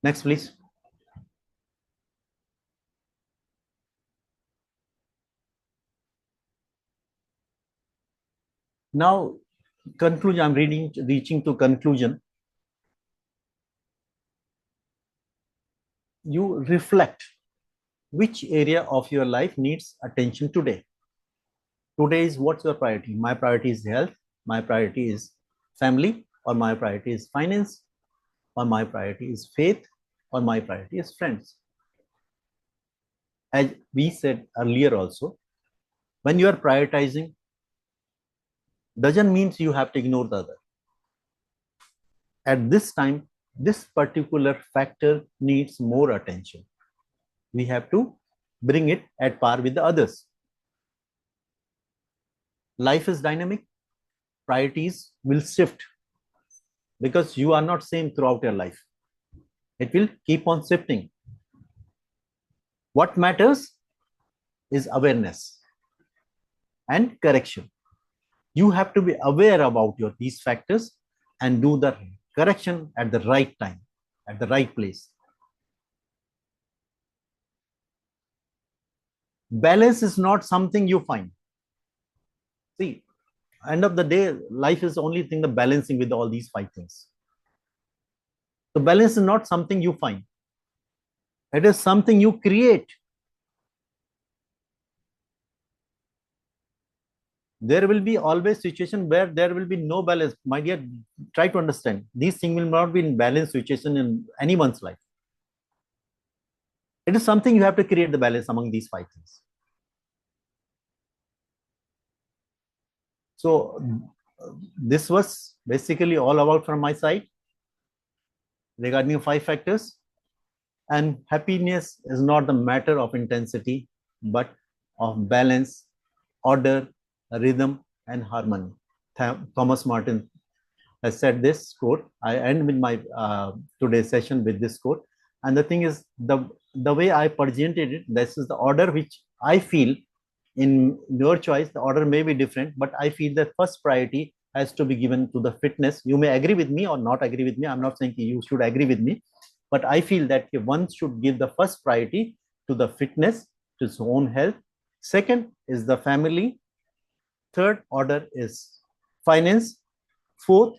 Next, please. Now, conclusion, I'm reaching to conclusion. You reflect which area of your life needs attention today. Today is what's your priority? My priority is health, my priority is family, or my priority is finance, or my priority is faith, or my priority is friends. As we said earlier also, when you are prioritizing, doesn't mean you have to ignore the other. At this time, this particular factor needs more attention. We have to bring it at par with the others. Life is dynamic. Priorities will shift because you are not same throughout your life. It will keep on shifting. What matters is awareness and correction. You have to be aware about these factors and do the correction at the right time, at the right place. Balance is not something you find. See, end of the day, life is the only thing, the balancing with all these 5 things. So balance is not something you find. It is something you create. There will be always situation where there will be no balance. My dear, try to understand. These things will not be in balanced situation in anyone's life. It is something you have to create the balance among these 5 things. So this was basically all about from my side regarding 5 factors. And happiness is not the matter of intensity, but of balance, order, rhythm, and harmony. Thomas Martin has said this quote. I end with my today's session with this quote. And the thing is, the way I presented it, this is the order which I feel in your choice. The order may be different, but I feel that first priority has to be given to the fitness. You may agree with me or not agree with me. I'm not saying you should agree with me, but I feel that one should give the first priority to the fitness, to his own health. Second is the family. Third order is finance. Fourth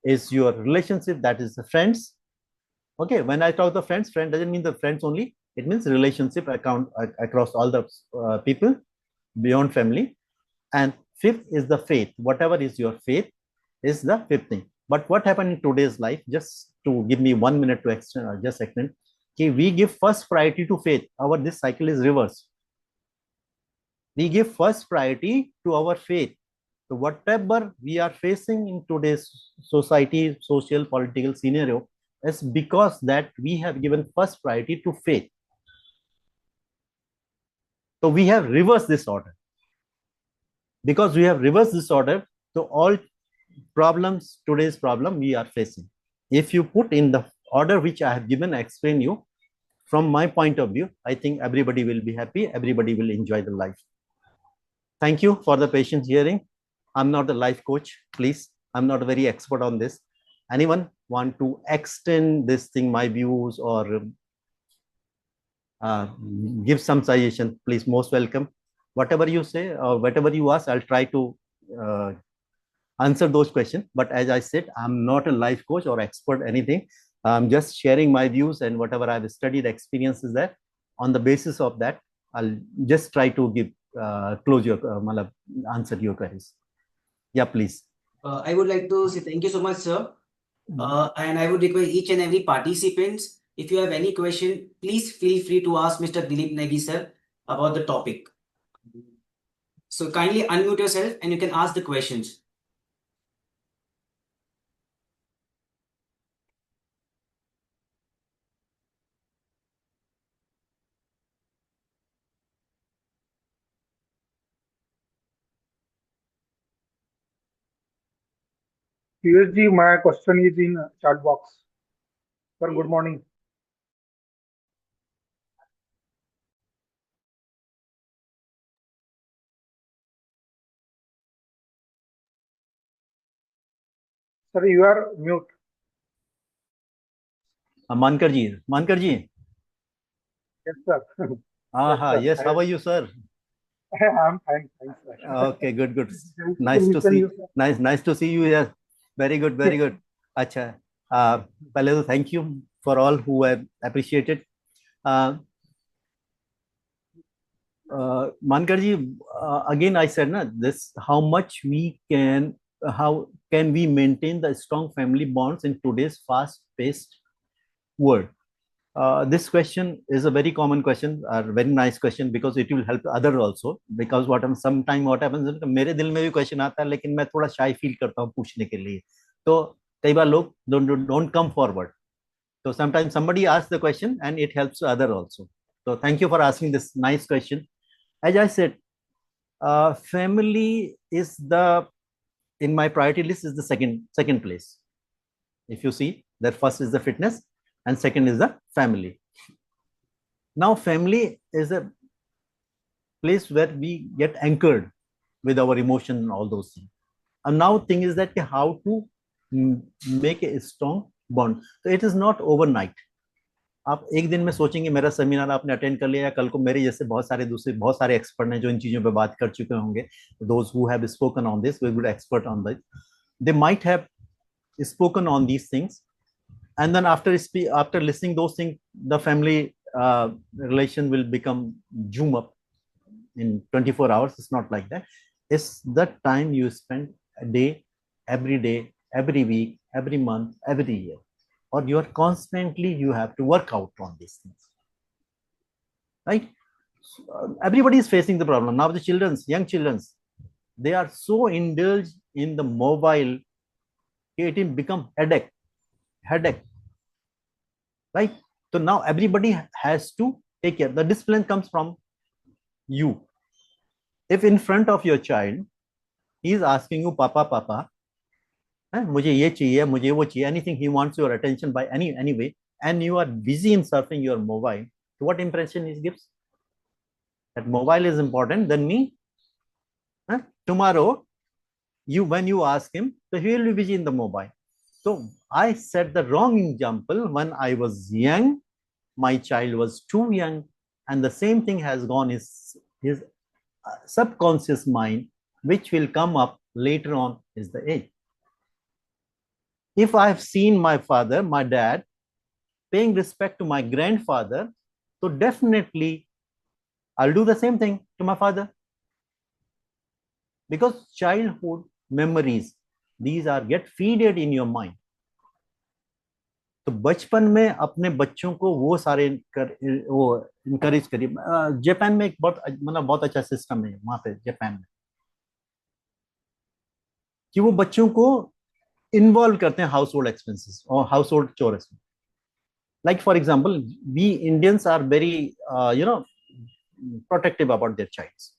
is your relationship, that is the friends. Okay, when I talk the friends, friend doesn't mean the friends only. It means relationship across all the people beyond family. And fifth is the faith. Whatever is your faith is the fifth thing. But what happened in today's life, just to give me 1 minute to just explain, okay, we give first priority to faith. This cycle is reversed. We give first priority to our faith. So whatever we are facing in today's society, social, political scenario, is because that we have given first priority to faith. So we have reversed this order. Because we have reversed this order, so all problems, today's problem we are facing. If you put in the order which I have given, I explain you, from my point of view, I think everybody will be happy, everybody will enjoy the life. Thank you for the patient hearing. I'm not a life coach, please. I'm not very expert on this. Anyone want to extend this thing, my views, or give some suggestion, please, most welcome. Whatever you say or whatever you ask, I'll try to answer those questions. But as I said, I'm not a life coach or expert anything. I'm just sharing my views and whatever I've studied, experiences there. On the basis of that, I'll just try to give close your answer your queries. Yeah, please. I would like to say thank you so much, sir. And I would request each and every participants, if you have any question, please feel free to ask Mr. Dilip Negi, sir, about the topic. So kindly unmute yourself and you can ask the questions. PSG, my question is in chat box. Sir, good morning. Sir, you are mute. Mankar ji. Yes, sir. Aha, sir. yes. How are you, sir? I'm fine, thanks, sir. Okay, good, good. Nice Nice to listen see. you, sir. Nice to see you here. Very good, very good. अच्छा, पहले तो thank you for all who have appreciated. Mankar ji, again I said na this how much we can how can we maintain the strong family bonds in today's fast-paced world? This question is a very common question, a very nice question because it will help others also. Because what happens is मेरे दिल में भी question आता है लेकिन मैं थोड़ा shy feel करता हूँ पूछने के लिए. तो कई बार लोग don't come forward. So sometimes somebody asks the question and it helps other also. So thank you for asking this nice question. As I said, family is in my priority list is the second place. If you see that first is the fitness and second is the family. Now family is a place where we get anchored with our emotion and all those things. And now thing is that how to make a strong bond. So it is not overnight. आप एक दिन में सोचेंगे मेरा seminar आपने attend कर लिया, या कल को मेरे जैसे बहुत सारे एक्सपर्ट हैं जो इन चीजों पे बात कर चुके होंगे. Those who have spoken on this, we good expert on this. They might have spoken on these things, and then after listening those things, the family relation will become zoom up in 24 hours. It's not like that. It's the time you spend a day, every week, every month, every year, or you have to work out on these things, right? Everybody is facing the problem now. The young children's, they are so indulged in the mobile, it will become headache, right? So now everybody has to take care. The discipline comes from you. If in front of your child he is asking you papa, मुझे ये चाहिए, मुझे वो चाहिए, anything he wants your attention by any way, and you are busy in surfing your mobile, so what impression he gives? That mobile is important than me. Tomorrow when you ask him, so he will be busy in the mobile. So I set the wrong example. When I was young, my child was too young, and the same thing has gone his subconscious mind, which will come up later on is the age. If I have seen my father, my dad, paying respect to my grandfather, so definitely I'll do the same thing to my father. Because childhood memories, these are get feeded in your mind. तो बचपन में अपने बच्चों को वो सारे encourage करिए. Japan में एक बहुत अच्छा सिस्टम है वहां पे जापान में, कि वो बच्चों को इन्वॉल्व करते हैं हाउस होल्ड एक्सपेंसेस और हाउस होल्ड चोर्स में. Like for example, we Indians are very protective about their childs.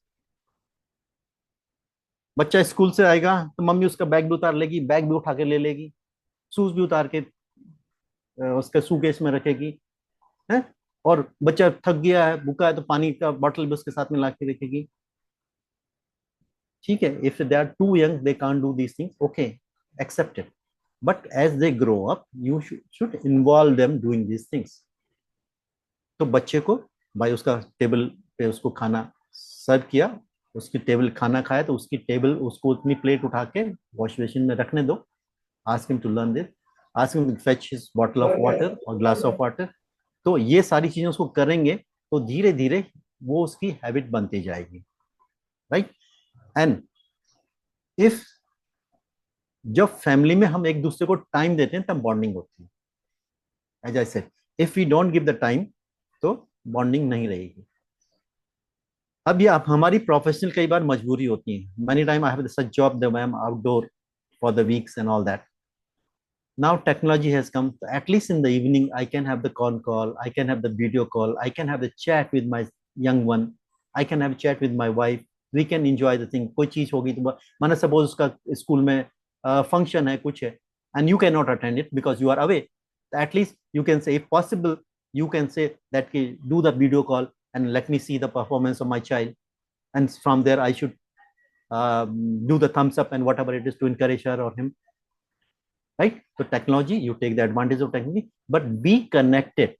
बच्चा स्कूल से आएगा तो मम्मी उसका बैग भी उतार लेगी, बैग भी उठा के ले लेगी, शूज भी उतार के उसके सूटकेस में रखेगी, है? और बच्चा थक गया है, भूखा है, तो पानी का बोतल भी उसके साथ में ला के रखेगी. ठीक है, if they are too young, they can't do these things, okay, accept it. But as they grow up, you should involve them doing these things. तो बच्चे को भाई उसका टेबल पे उसको खाना सर्व किया, उसकी टेबल खाना खाया, तो उसकी टेबल उसको उतनी प्लेट उठा के वॉश बेसिन में रखने दो. Ask him to learn this. Ask him to fetch his bottle of water or glass of water. तो ये सारी चीजें उसको करेंगे तो धीरे धीरे वो उसकी हैबिट बनती जाएगी, राइट? एंड इफ जब फैमिली में हम एक दूसरे को टाइम देते हैं तब बॉन्डिंग होती है. As I said, if we don't give the time तो बॉन्डिंग नहीं रहेगी. अब ये हमारी प्रोफेशनल कई बार मजबूरी होती है. Many time I have such job that I am outdoor for the weeks and all that. Now technology has come. At least in the evening, I can have the con call, I can have the video call, I can have the chat with my young one, I can have chat with my wife. We can enjoy the thing. कोई चीज होगी तो माना suppose उसका school में function है, कुछ है, and you cannot attend it because you are away. At least you can say, if possible, you can say that do the video call and let me see the performance of my child, and from there I should do the thumbs up and whatever it is to encourage her or him. Right? So technology, you take the advantage of technology, but be connected.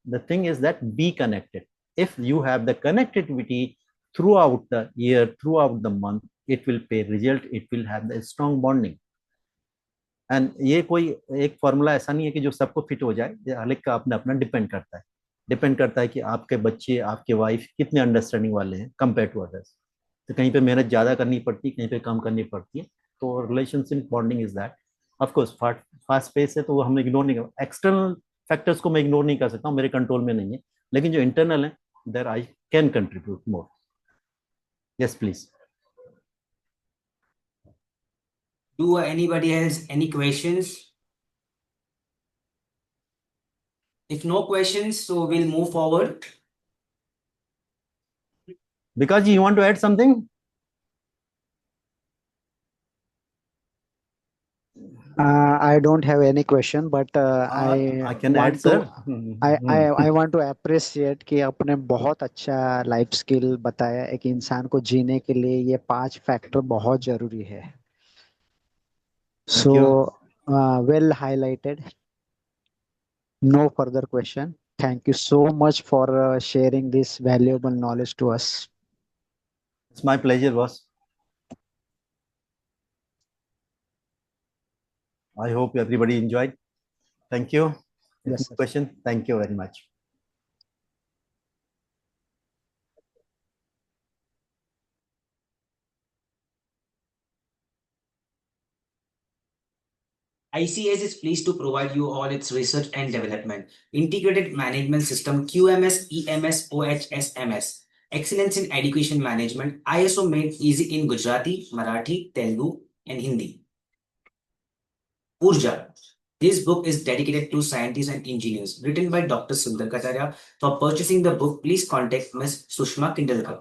The thing is that be connected. If you have the connectivity throughout the year, throughout the month, it will pay result, it will have the strong bonding. And ये कोई एक formula ऐसा नहीं है कि जो सबको fit हो जाए, ये हर एक का अपना अपना डिपेंड करता है कि आपके बच्चे, आपके वाइफ कितने अंडरस्टैंडिंग वाले हैं कंपेयर टू अदर्स। तो कहीं पे मेहनत ज़्यादा करनी पड़ती है, कहीं पे कम करनी पड़ती है। तो relationship bonding is that. Of course fast pace है तो वो हम इग्नोर नहीं कर, एक्सटर्नल फैक्टर्स को मैं इग्नोर नहीं कर सकता हूँ, मेरे कंट्रोल में नहीं है, लेकिन जो इंटरनल है there I can contribute more. Yes please. Do anybody has any questions? If no questions, so we'll move forward. Because you want to add something? I don't have any question, but I can want add, to sir. I want to appreciate कि आपने बहुत अच्छा life skill बताया। एक इंसान को जीने के लिए ये 5 फैक्टर बहुत जरूरी है। Thank you. Well highlighted. No further question. Thank you so much for sharing this valuable knowledge to us. It's my pleasure, boss. I hope everybody enjoyed. Thank you. Yes, No sir. question. Thank you very much. ICS is pleased to provide you all its research and development, integrated management system, QMS, EMS, OHSMS, excellence in education management, ISO made easy in Gujarati, Marathi, Telugu, and Hindi. Urja. This book is dedicated to scientists and engineers, written by Dr. Sundar Kataria. For purchasing the book, please contact Ms. Sushma Kindalkar.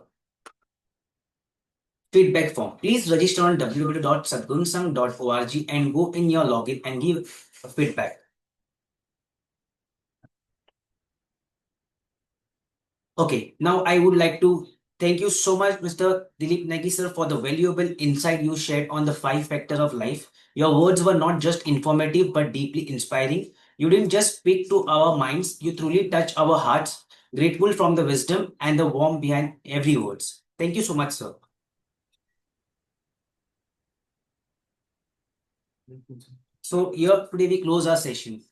Feedback form. Please register on www.sadgunsang.org and go in your login and give feedback. Okay, now I would like to thank you so much, Mr. Dilip Negi sir, for the valuable insight you shared on the 5 factors of life. Your words were not just informative but deeply inspiring. You didn't just speak to our minds, you truly touch our hearts. Grateful from the wisdom and the warmth behind every words. Thank you so much, sir. So here today we close our session.